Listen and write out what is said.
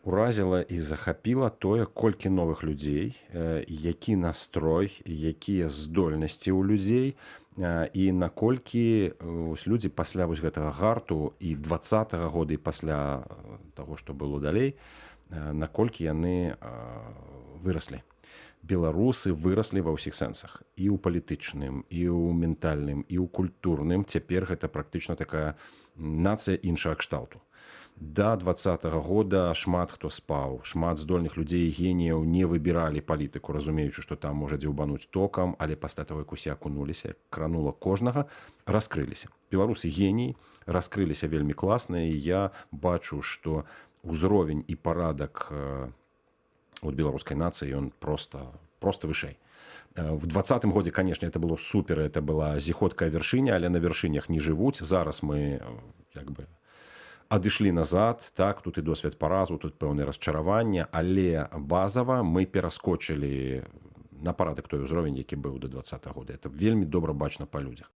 Уразіла і захапіла тое, колькі новых людзей, які настрой, якія здольнасці ў людзей, і наколькі людзі пасля вось гэтага гарту і 20-го года і пасля таго, што было далей, наколькі яны выраслі. Беларусы выраслі ва ўсіх сэнсах, і ў палітычным, і ў ментальным, і ў культурным. Цяпер гэта практычна такая нацыя іншага кшталту. Да 20-го года шмат хто спаў, шмат здольных людзей і геніяў не выбіралі палітыку, разумеючы, што там можа дзеўбануць токам, але пасля таго, як усе акунуліся, кранула кожнага, раскрыліся. Беларусы геніі, раскрыліся вельмі класна, і я бачу, што ўзровень і парадак от беларускай нацыі, ён просто вышэй. В 20-м годзе, канешне, это было супер, это была зіходкая вяршыня, але на вяршынях не жывуць. Зараз мы як бы адышлі назад, так, тут і досвед паразу, тут пэўнае расчараванне, але базава мы пераскочылі на парадак той узровень, які быў да 20-го года. Это вельмі добра бачна па людзях.